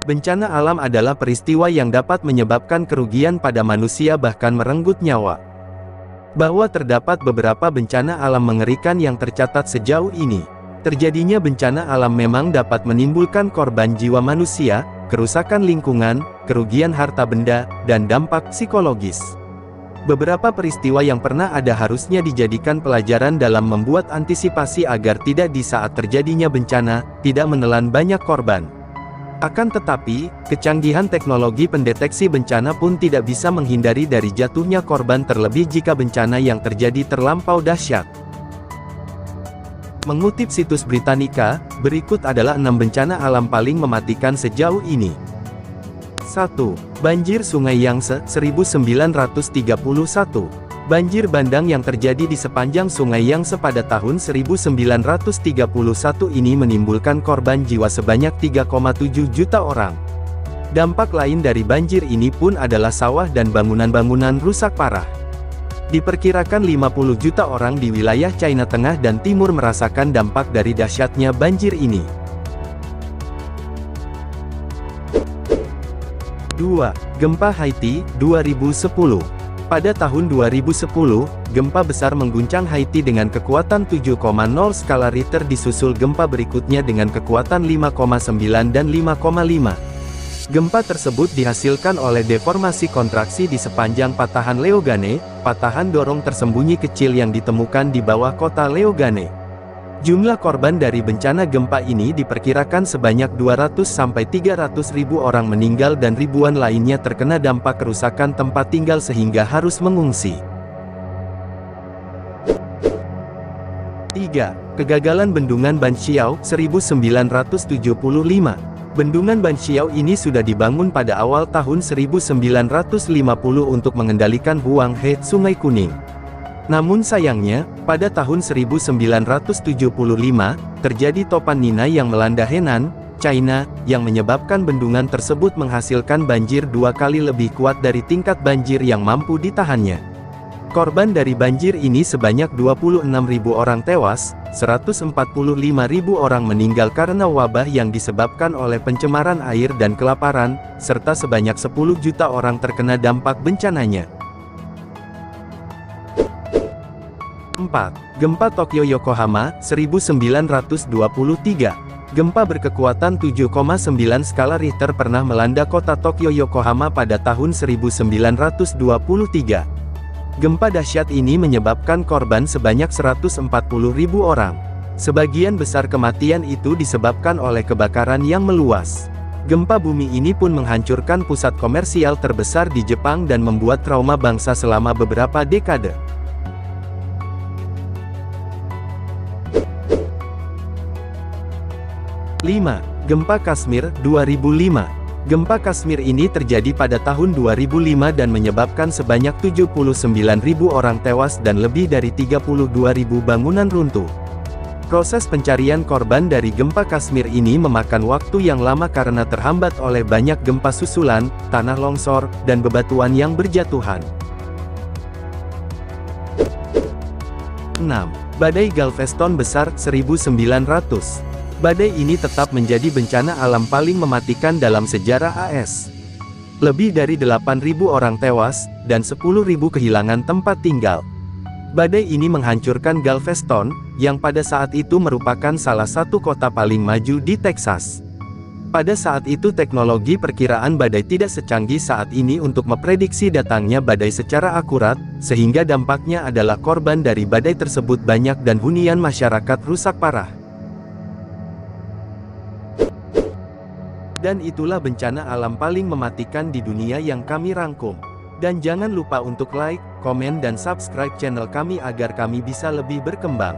Bencana alam adalah peristiwa yang dapat menyebabkan kerugian pada manusia bahkan merenggut nyawa. Bahwa terdapat beberapa bencana alam mengerikan yang tercatat sejauh ini. Terjadinya bencana alam memang dapat menimbulkan korban jiwa manusia, kerusakan lingkungan, kerugian harta benda, dan dampak psikologis. Beberapa peristiwa yang pernah ada harusnya dijadikan pelajaran dalam membuat antisipasi agar tidak di saat terjadinya bencana, tidak menelan banyak korban. Akan tetapi, kecanggihan teknologi pendeteksi bencana pun tidak bisa menghindari dari jatuhnya korban terlebih jika bencana yang terjadi terlampau dahsyat. Mengutip situs Britannica, berikut adalah 6 bencana alam paling mematikan sejauh ini. 1. Banjir Sungai Yangtze, 1931. Banjir bandang yang terjadi di sepanjang Sungai Yangtze pada tahun 1931 ini menimbulkan korban jiwa sebanyak 3,7 juta orang. Dampak lain dari banjir ini pun adalah sawah dan bangunan-bangunan rusak parah. Diperkirakan 50 juta orang di wilayah China Tengah dan Timur merasakan dampak dari dahsyatnya banjir ini. 2. Gempa Haiti, 2010. Pada tahun 2010, gempa besar mengguncang Haiti dengan kekuatan 7,0 skala Richter disusul gempa berikutnya dengan kekuatan 5,9 dan 5,5. Gempa tersebut dihasilkan oleh deformasi kontraksi di sepanjang patahan Léogâne, patahan dorong tersembunyi kecil yang ditemukan di bawah kota Léogâne. Jumlah korban dari bencana gempa ini diperkirakan sebanyak 200-300 ribu orang meninggal dan ribuan lainnya terkena dampak kerusakan tempat tinggal sehingga harus mengungsi. 3. Kegagalan Bendungan Banqiao, 1975. Bendungan Banqiao ini sudah dibangun pada awal tahun 1950 untuk mengendalikan Huanghe, Sungai Kuning. Namun sayangnya, pada tahun 1975, terjadi topan Nina yang melanda Henan, China, yang menyebabkan bendungan tersebut menghasilkan banjir 2 kali lebih kuat dari tingkat banjir yang mampu ditahannya. Korban dari banjir ini sebanyak 26.000 orang tewas, 145.000 orang meninggal karena wabah yang disebabkan oleh pencemaran air dan kelaparan, serta sebanyak 10 juta orang terkena dampak bencananya. 4. Gempa Tokyo Yokohama, 1923. Gempa berkekuatan 7,9 skala Richter pernah melanda kota Tokyo Yokohama pada tahun 1923. Gempa dahsyat ini menyebabkan korban sebanyak 140.000 orang. Sebagian besar kematian itu disebabkan oleh kebakaran yang meluas. Gempa bumi ini pun menghancurkan pusat komersial terbesar di Jepang dan membuat trauma bangsa selama beberapa dekade. 5. Gempa Kashmir, 2005. Gempa Kashmir ini terjadi pada tahun 2005 dan menyebabkan sebanyak 79.000 orang tewas dan lebih dari 32.000 bangunan runtuh. Proses pencarian korban dari gempa Kashmir ini memakan waktu yang lama karena terhambat oleh banyak gempa susulan, tanah longsor, dan bebatuan yang berjatuhan. 6. Badai Galveston besar, 1900. Badai ini tetap menjadi bencana alam paling mematikan dalam sejarah AS. Lebih dari 8.000 orang tewas, dan 10.000 kehilangan tempat tinggal. Badai ini menghancurkan Galveston, yang pada saat itu merupakan salah satu kota paling maju di Texas. Pada saat itu teknologi perkiraan badai tidak secanggih saat ini untuk memprediksi datangnya badai secara akurat, sehingga dampaknya adalah korban dari badai tersebut banyak dan hunian masyarakat rusak parah. Dan itulah bencana alam paling mematikan di dunia yang kami rangkum. Dan jangan lupa untuk like, komen dan subscribe channel kami agar kami bisa lebih berkembang.